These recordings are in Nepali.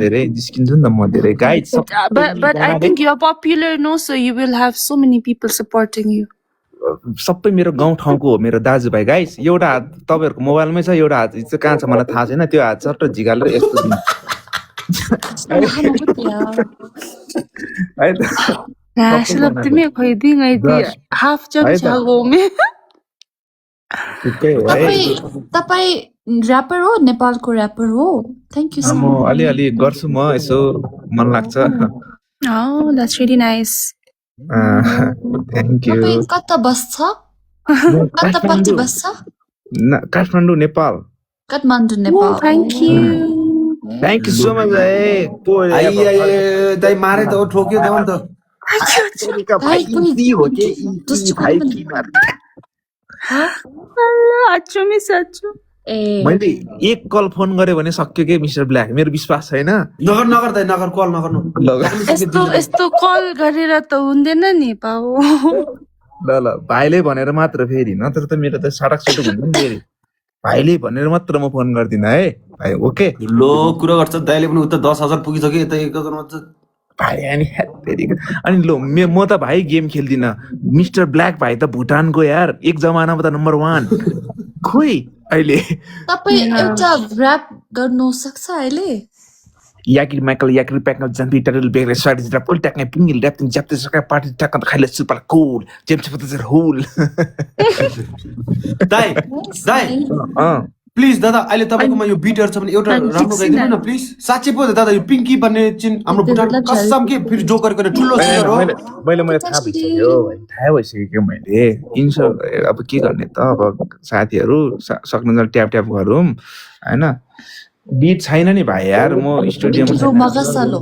धेरै जिस्किन्छु नि त म धेरै guys But I think you're popular, no? So you will have so many people supporting you. सबै मेरो गाउँ ठाउँको हो मेरो दाजुभाइ गाइस एउटा हात तपाईहरुको मोबाइलमै छ एउटा हात चाहिँ कहाँ छ मलाई थाहा छैन त्यो हात चट्ट झिकालेर यस्तो दिनु है त Shlap me khoi ding idea. Half jump chago me. ठिकै हो है तपाईं र्यापर हो नेपालको र्यापर हो थ्यांक यू सो म मच अलि गर्छु म यसो मन लाग्छ Oh, that's really nice. Thank you तपाईं कता बस्छ कतापट्टि बस्छ Kathmandu Nepal Kathmandu Oh, Nepal thank you. Thank you so much है आइए दाइ मारे त ठोक्यो देऊ नि त भाइ की हो के भाइ की Achu me sachu. ए मैले एक कल फोन गरे भने सक्यो के मिस्टर ब्ल्याक मेरो विश्वास छैन नगर नगर दाइ नगर कल नगर्नु यस्तो कल गरेर त हुँदैन नि पाउ ल भाइले भनेर मात्र फेरि नत्र त मेरो त सडक सुटुक हुन्छ नि फेरि भाइले भनेर मात्र म फोन गर्दिन है भाइ ओके लो कुरा गर्छ दाइले पनि उता 10,000 पुगिसक्यो यता 1,000 मात्र भाइ अनि लो म त भाइ गेम खेल्दिन मिस्टर ब्ल्याक भाइ त भुटानको यार एक जमानामा त नम्बर 1 खोइ अहिले तपाईं एउटा र्याप गर्नु सक्छ अहिले याकिर माइकल याकिर पैकल जंपी टरल बेरे स्वाडी जरा पुल टैक पिंगल रैप जब तक पार्टी टक खाइले सुपर कूल जेम्स पतजर होल दाइ दाइ प्लिज दादा अहिले तपाईकोमा यो बिटर छ भने एउटा राम्रो गाइदिनु न प्लिज साच्चै पो दादा यो पिंकी भन्ने चिन हाम्रो भुटान कसम के फेरि जोकर गर्ने ठुलो सिंगर हो मैले थाहा भइसक्यो थाहा भइसक्यो मैले इन्सो अब के गर्ने त अब साथीहरु सक्नुहुन्छ ट्याप ट्याप गरौँ हैन बीट छैन नि भाइ यार म स्टुडियोमा मगसलो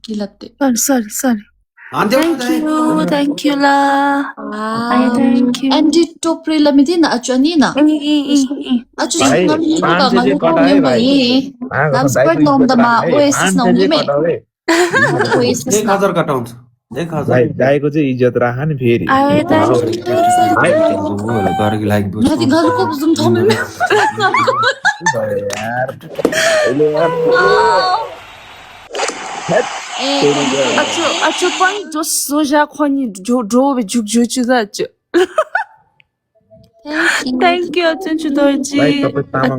के लाग्दै sorry Thank you la. Thank you. Andy Toprila medina achonina. Achu nam sport nom da ma Oasis nom ni me. Oasis 1000 कटाउँछ 1000 भाइ दाइको चाहिँ इज्जत राख नि फेरि Ay, thank you. गरकी लाइक बुझ Nadi gal ko zum thom me. यार अहिले यार Achu pang dos soja khoni jo juk da achu. Thank you achu भाइ chudorji. तपाई तामाङ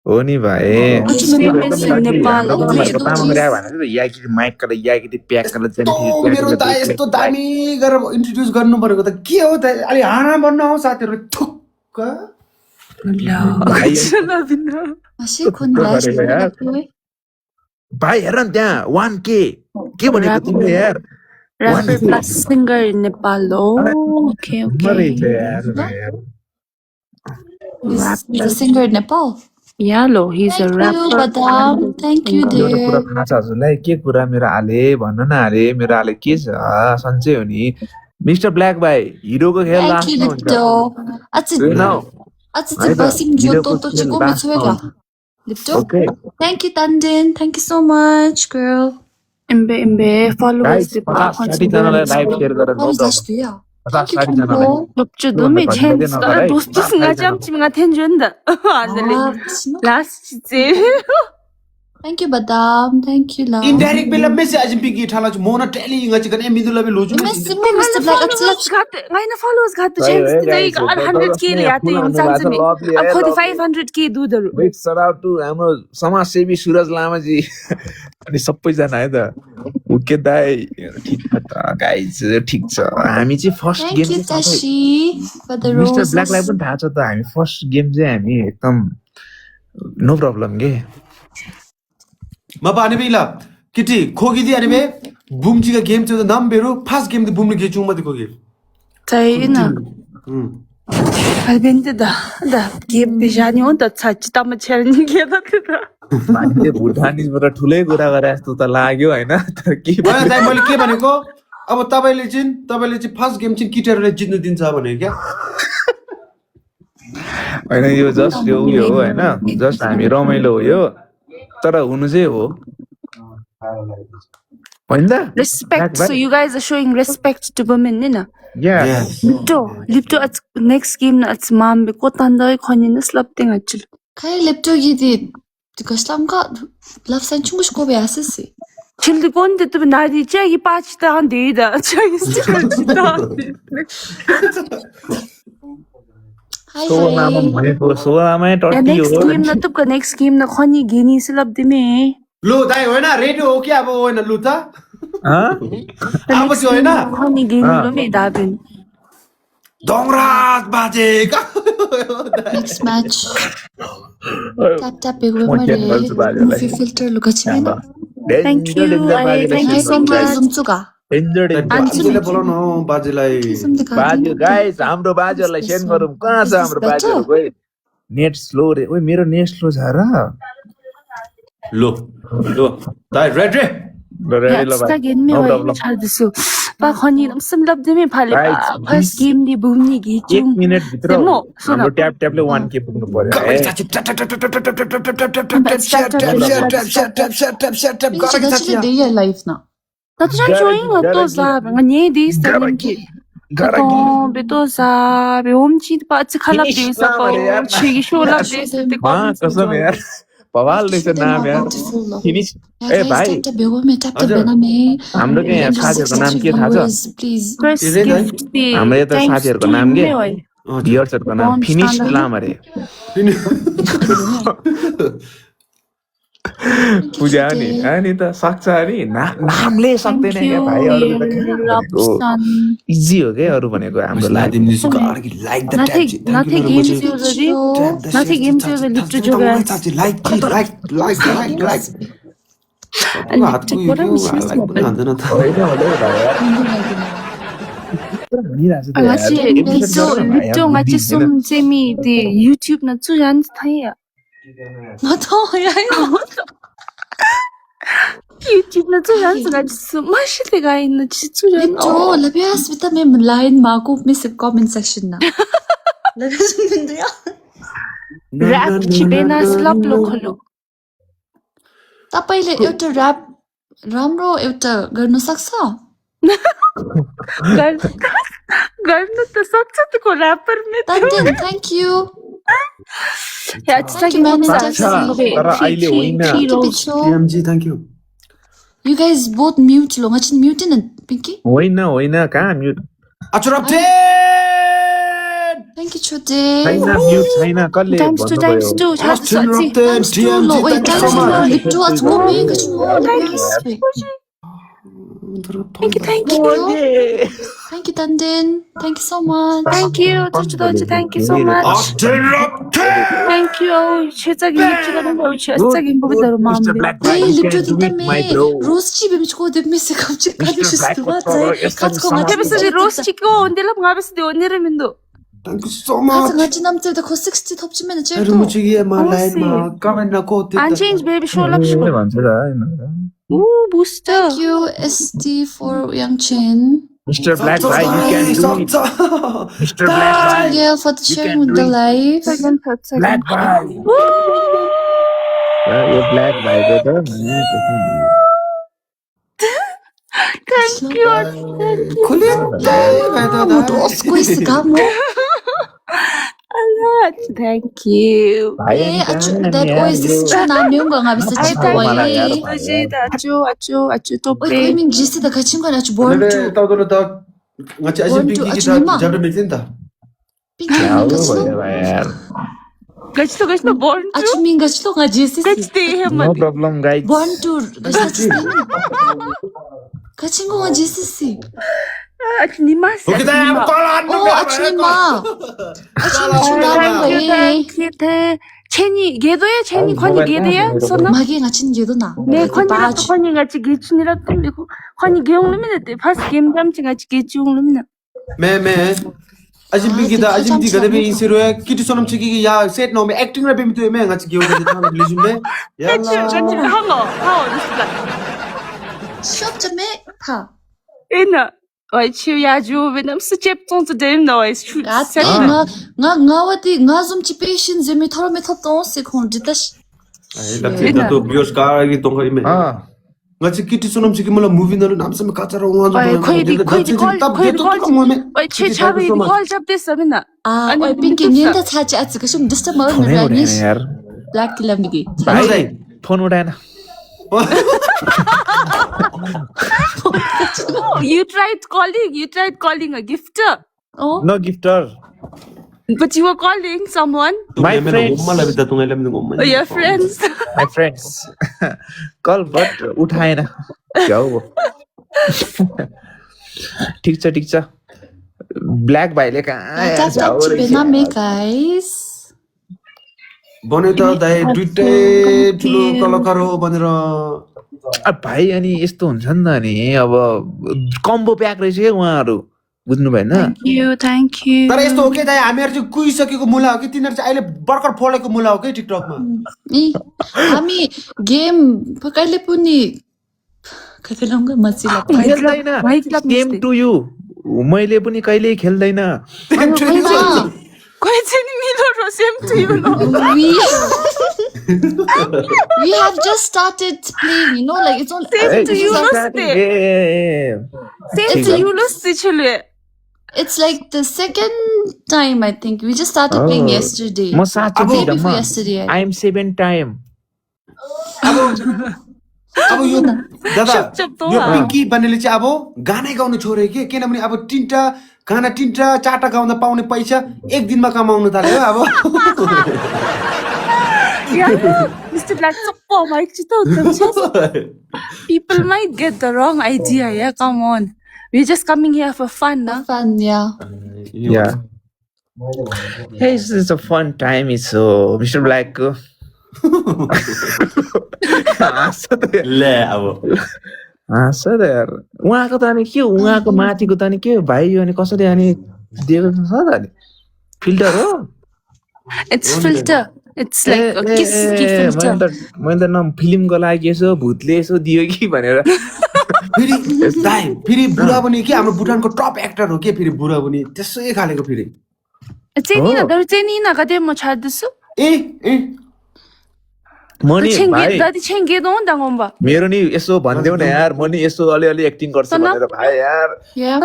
हो नि भाइ तामाङ र्या भने याकिरी माइक कले याकिरी प्याक कले चाहिँ मेरो दाइ यस्तो दामी गरेर इन्ट्रोड्युस गर्नु परेको त के हो त अलि हाँडा बन्न हो साथीहरु थुक्क Ashi khun lash भाइ हेर न त्यहाँ 1K के भनेको तिमीले यार Rapper plus singer in Nepal. Oh, okay. मरै छ यार the singer in Nepal. Yeah, lo, he's a Thank you, rapper. Badam. Thank you, एउटा कुरा dear. थाहा छ हजुरलाई के कुरा मेरो आले भन्न न आले मेरो आले के छ सन्चै हो नि मिस्टर ब्ल्याक भाइ हिरोको खेल Thank लास्टमा you, हुन्छ Lipto. Atsi basim joto to chiko mitsuela. Lipto. Okay Thank you, Tandin. Thank you so much, girl. Imbe, followers. Guys 50-60 जनालाई लाइभ शेयर गरेर no What is problem that? Yeah. 50-60 जनालाई Lopchu dumi chance. Dostus nga jam chim nga tenjunda. Andale. Last day. Thank you, Badam. Thank you, love. Indirect बेला मेसेज आज पिंकी ठाला छ मोना telling ngach kan emidu labi loju Mr. Black, Followers got ngaina followers got the chance today 100k le आते हैं इंसान से में अब खुद 500k दूधहरू बिग shout out to हाम्रो समाजसेवी सुरज लामाजी अनि सबैजना है त ओके दाइ ठीक छ त गाइस ठीक छ हामी चाहिँ first Thank you, game Tashi, for the mister roses. ब्ल्याकलाई पनि थाहा छ त हामी फर्स्ट गेम चाहिँ हामी एकदम नो प्रब्लम के म पानी बेला किटी खोगी दि अनि बे बुमची का गेम छ नाम बेरो फर्स्ट गेम दि बुमले गेचु म दि खोगी China. Albente da के बिजानी हो त छचिता म छेर्नी के त मान्छे भुटानिजबाट ठुलै कुरा गरे जस्तो त लाग्यो हैन तर के भने दाइ मैले के भनेको अब तपाईले चाहिँ फर्स्ट गेम चाहिँ किटरले जित्नु दिन्छ भने क्या हैन यो जस्ट यो उयो हो हैन जस्ट हामी रमाइलो हो यो तर हुनु चाहिँ हो हैन त Respect. So you guys are showing respect to women, you know. Yeah Lipto at next game na at mom be ko tanda khoni na slap ting achil. Kai Lipto gidi Kaslamka laf sen çünkü şko beyazsız. Şimdi konde tu nadi çagi paçtan değil de çagi sıkıntı. Hi सोनामा hi. भनेको सोनामै Ya टट्टी next हो game na tu next game na khani geni silap deme. लु दाइ होइन रेडियो हो कि अब होइन लु त हाँ? अब चाहिँ होइन Khani geni lo me dabin. दङराज बाजे Next match. Tap tap big म mare. खेल गर्छु बाजेलाई। Movie filter luka chhena. Thank you, I thank Hi you so thank you much. zoom chuka. बाजेलाई बोलाउनु हौ बाजेलाई Zoom दिखा बाजे गाइस हाम्रो बाजेहरूलाई सेन्ड गरौँ कहाँ छ हाम्रो बाजेहरू खोइ नेट स्लो रे ओइ मेरो नेट स्लो छ र लु लु दाइ रेड रे ल रेडी ल Sta भाइ gen me no oi problem chhaldisu. Pa khani nam simlap deme phale. Guys, First game di bumni gi 1 minute भित्र Demo, हाम्रो ट्याप ट्यापले 1k पुग्नु पर्यो है Pinche dachile de ya life na. Na tu showing to za ngani di sta ki. Kato beto za be omchi pa chkhalap de sa pa chi sholap de sa te हाँ कसम यार बवाल रहेछ नाम यार फिनिश ए भाइ Tap big me tap tap bena me. हाम्रो के यहाँ साथीहरूको नाम के थाहा छ Please. First Is it gift di. हाम्रो यता साथीहरूको नाम के भियर्सहरूको नाम Don't फिनिश stand up. लाम अरे पूजा नि अनि त सक्छ नि नामले सक्दैन Thank क्या you. भाइ अरू त के भनेको Son. इजी हो क्या अरू भनेको हाम्रो लागि Nothing games you already. Nothing games you already to joga. होइन होला है भाइ यार भनिरहेको छ त यार। Ngachi Episode गरेर भाइ यार, lito ngachi बुद्धि छैन। sum semi di YouTube na chu jan thaya. Na to ya ya. YouTube na chu jan ngachi sum mashi te ga in chi chu jan. Lito labias vita me line ma ko me se comment section na. Labias mindu ya. Rap chibena slap lo kholo. तपाईले एउटा र्याप राम्रो एउटा गर्न सक्छ गर्नु त सक्छ त को र्यापर मे तन्देन थ्यांक यू या अच्छा कि man, सक्छ, तर अहिले होइन। Thank you You guys both mute lo ngachin mute na Pinky होइन होइन कहाँ म्युट Thank you Chote छैन म्युट छैन कसले times भन्नुभयो 2 Thanks to lo wait thanks to lo lipto at mo me ngachin mo Thank you. Thank you Tanden Thank you so much Thank you. Thank you so much. Thank you. 최적인 립치가 너무 최적인 거기다로 마음이. Hey lipto dinta me Rose chi bim chko de me se kapchik kadu shistu ba kat ko ngachin 그래서 로스 치고 온데라 방아베스 데 오늘은도. 가서 같이 남자들 거 60 덮치면 제일 또 안 change baby show up show. भन्छ त होइन 오 booster. Thank you SD for Yang Chen mister black भाइ you can do it mister black भाइ Yeah, for the sharing with the live. Second, third, second. Black भाइ यो ब्ल्याक भाइको त Thank you. Dos coisas, calma. Thank you. Eh, that always is true na yung nga bisa Ay, chico ay. 아주 또 Oy, kung yung gist da kachin ko na chu born to. Pinky yung gachlo. 가지도 born to. Achu ming gachlo nga gist. Gachde no 해만. Problem guys Born to. Kachin ko nga gist si. 아주 니마스. Oh, achu ni ma. Achu ni chuna ba eh. 체니 걔도야 체니 관이 걔도야 소나 Magi nga chin yedo na. 네 관이라 또 관이 같이 개춘이라 때문에 관이 개용름이네 때 파스 게임 감치 같이 개용름이나 Shop to me. Ha. 에나 와이치 야주 왜냐면 스텝 dem na is shoot Ate nga wati nga zoom chi patient zemi thoro me thop ton se khon jitash. 와이치 차비 콜 잡됐어 맨나 Ah, 아니, oi pinky 근데 nienda chachi atsu ka shum disturb ma हुने na हुने ranish. यार Black Lamigi. हेलो दाइ फोन उठाएन You tried calling a gifter, Oh, no gifter but you were calling someone. My friends. Or your friends. My friends call but उठाएन जाऊ ठिक छ ब्ल्याक भाइले कहाँ that's जाऊ actually not me, guys. भन्यो त दाइ दुइटै ठुलो कलाकार हो भनेर भाइ अनि यस्तो हुन्छ नि त नि अब कम्बो प्याक रहेछ क्या उहाँहरू बुझ्नु भएन Thank you. तर यस्तो हो कि दाइ हामीहरू चाहिँ कुहिसकेको मुला हो कि तिनीहरू चाहिँ अहिले भर्खर फोडेको मुला हो कि टिकटकमा हामी गेम कहिले पनि खेल्दैनौँ मसिला खेल्दैन सेम टु यु मैले पनि कहिल्यै खेल्दैन Quite similar, same to you. No? We have just started playing, you know, like it's all Same to you, Same to you, Lucy. It's like the second time I think we just started playing yesterday. म साँच्चै Day दिँदा before म yesterday. आई एम 7 टाइम अब यो दादा यो पिङ्की भन्नेले चाहिँ अब गानै गाउनु छोड्यो कि किनभने अब गाना 3-4टा गाउँदा पाउने पैसा एक दिनमा कमाउनु थाल्यो अब Mr. Black, people might get the wrong idea. Yeah, come on. We're just coming here for fun, nah? Fun, yeah. Yeah. Hey, it's a fun time. It's Mr. Black. ले अब सर यार उहाँको त अनि के उहाँको माथिको त अनि के भाइ अनि कसरी अनि दिएको छ त अनि फिल्टर हो It's filter. It's like a kiss filter. मैले त न फिल्मको लागि यसो भूतले यसो दियो कि भनेर फेरि दाइ फेरि बुढा पनि के हाम्रो भुटानको टप एक्टर हो के फेरि बुढा पनि त्यसै खालेको फेरि चाहिँ नगदे म छाड्दैछु ए मनी भाइ दादी छेंगेदो दंगोम्बा मेरो नि यसो भन्देऊ न यार म नि यसो अलिअलि एक्टिङ गर्छु भनेर भाइ यार Yeah.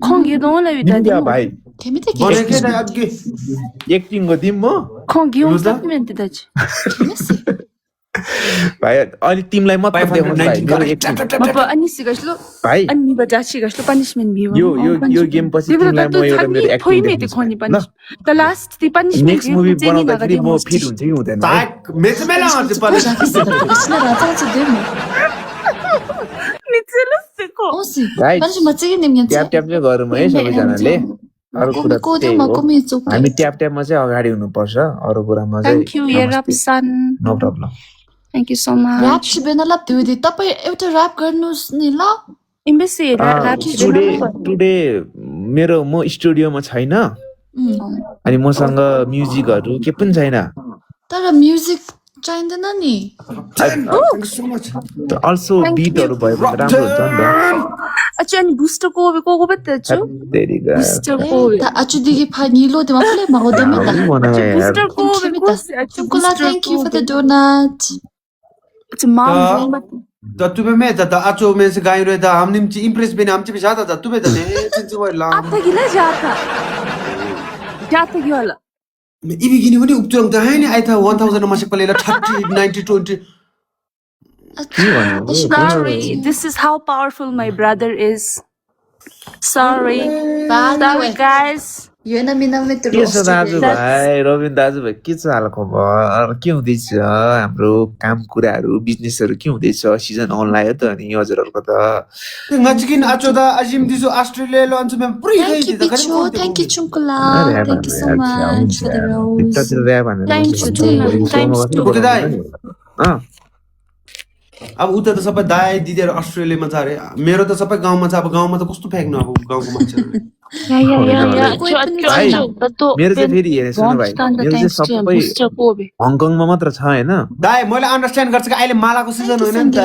खंगेदो लै दादी दिन्छ भाइ Can we take भने it? के दाइ अघि एक्टिङ को दिम म खंगेउ सप्लिमेन्ट दाजी भाइ अनि तिमीलाई मात्र देखाउनु भाइ मेरो एक्टिङ मप अनि सिगस्लो भाइ अनि बजा सिगस्लो पनिशमेन्ट बियो यो गेम पछि तिमीलाई म एउटा मेरो एक्टिङ देखाउँछु The last the punishment next movie बनाउँदाखेरि म फिट हुन्छ कि हुँदैन ताक मेचमेला हुन्छ पनि Isla rata sa demo. निचेलुसेको Oh, si. Right. Paano siya matigil niya yan tap tap चाहिँ गरौँ है सबैजनाले अरु कुरा त्यही हो हामी ट्याप ट्यापमा चाहिँ अगाडि हुनुपर्छ अरु कुरामा चाहिँ Thank you Yerapsan. No problem Thank you so much. Rap si Benalap, diwidi. Tapay, एउटा rap गर्नुहोस् नि ल. Imbesi rap टुडे मेरो म स्टुडियोमा छैन अनि मसँग म्युजिकहरु के पनि छैन तर म्युजिक चाहिँदैन नि. थ्यांक सो मच अल्सो बीटहरु भयो भने राम्रो हुन्छ नि त अच्छा अनि booster को बेतेछु तेरी गा booster को Actually, panilo, di ba pala mahodami ta. booster को Chukula, thank you for the donut. it's mom da tu me meta da acho me se gaio re da हमने ची इम्प्रेस बिना हम ची बिचाता था तू बेटा ने चिंची वो ला आता गिला जाता गिला इबी गिनी वनी उपचोंग ता है नि आई था 1000 मा से पलेला 30 90 20 sorry this is how powerful my brother is sorry guys Yun na minamit के छ दाजुभाइ रविन दाजुभाइ के छ हाल खबर के हुँदैछ हाम्रो काम कुराहरु बिजनेसहरु के हुँदैछ सिजन अन लाग्यो त अनि हजुरहरुको त ngachikin acho da ajim diso Australia lo ansu me puri Thank you, Pichu. Thank you, Chukula. Thank you so much for the rose. Thank you. Okay दाइ अब उता त सबै दाइ दिदीहरु अस्ट्रेलियामा छ रे मेरो त सबै गाउँमा छ अब गाउँमा त कस्तो फ्याक्नु अब गाउँको मान्छेहरु मेरो चाहिँ फेरि हेरे सुन भाइ मेरो चाहिँ सबै हङकङमा मात्र छ हैन दाइ मैले अन्डरस्ट्यान्ड गर्छु कि अहिले मालाको सिजन होइन नि त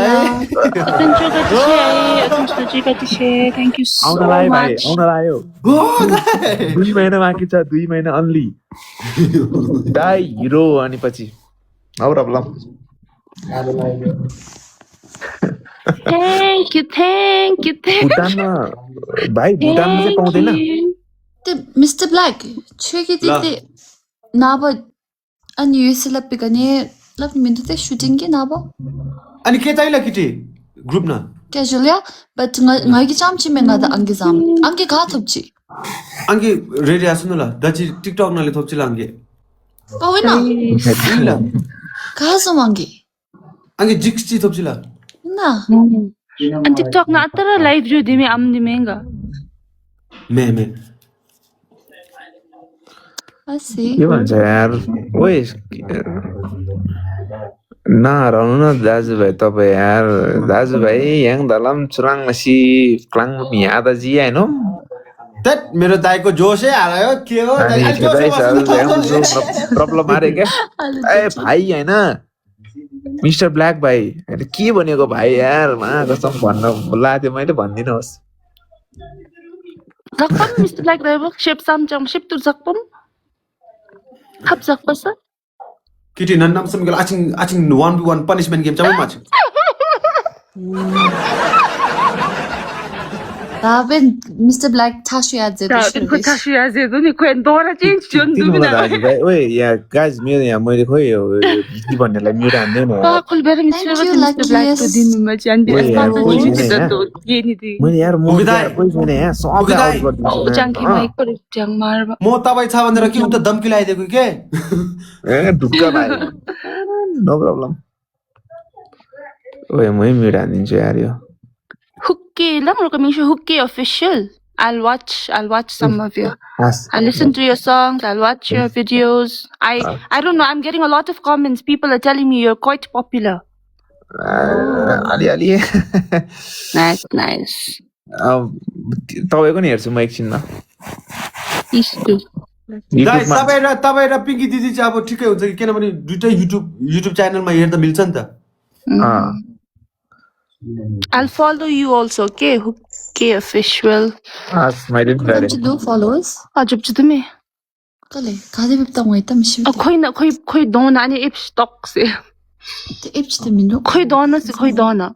thank you so आउन लाग्यो भाइ much आउन लाग्यो हो दाइ 2 महिना बाँकी छ 2 महिना अन्ली दाइ हिरो अनि पछि हो प्रब्लम thank you भुटानमा भाइ भुटानमा चाहिँ पाउँदैन Mr. Black, check it. Naba, अनि यो से लप्पे गने लप्पे मिन्टु ते शूटिङ के नबो अनि के चाहिला किटी ग्रुप न casual yeah but ngai ki cham chi menga da angi jam angi kha thupchi अंगे रेडी आसुन ल दछि टिकटक नले थोप्चिला अंगे पवेन ल kha som angi अंगे जिक्स ची थोप्चिला na अनि टिकटक न अतर लाइभ जो दिमे आम दिमेंगा मे asi के भन्छ यार ओए नहराउनु न दाजुभाइ तपाईँ यार दाजुभाइ याङ दलम चुराङ मसी क्लाङ यहाँ त जी होइन तत मेरो दाइको जोशै हाल्यो के हो दाइ प्रब्लम आरे क्या ए भाइ होइन मिस्टर ब्ल्याक भाइ होइन के भनेको भाइ यार मा कसम भन्न लाथ्यो मैले भनिदिनुहोस् zakpam Mr. Black Driver ship samjam ship tu zakpam hap zakpasa किटी नन्नाम समगल आचिङ 1v1 पनिशमेन्ट गेम चाहिँ माछ Raven, Mr. Black tashi adze da ko tashi ya ze do ni ko endora change jon du तिमीलाई na दाजुभाइ ओए यहाँ गाइज मेरो यहाँ मैले खोइ यो के भन्नेलाई म्युट हान्दियो न pa kol bere Mr. Black ko din ma chan di Oye, aspa oye, ji oye, da to ye ni di मैले यार म उभिदाइ। कोही छैन यहाँ सब उभिदाइ। आउट गरिदिन्छु janki mai ko jang mar ba म तपाईँ छ भनेर के उता धम्की लगाइदिएको के ए ढुक्क भाइ नो प्रब्लम ओए मै म्युट हान्दिन्छु यार यो hooky lang ro kami hooky official I'll watch some of you हस् I listen to your songs. I'll watch your videos. I don't know. I'm getting a lot of comments. People are telling me you're quite popular. अलि Nice. तपाईँको नि हेर्छु म एकछिनमा Peace too. गाइस तपाईँ र पिङ्की दिदी चाहिँ अब ठिकै हुन्छ कि किनभने दुईटै युट्युब च्यानलमा हेर्दा मिल्छ नि त I'll follow you also. Okay, hooky official. हस् मैले पनि गरेँ to do followers Ajab chudme. kale kade bipta ngoi ta mishi Khoi dona ani ip stock se. te epch te minro Khoi dona se khoi dona.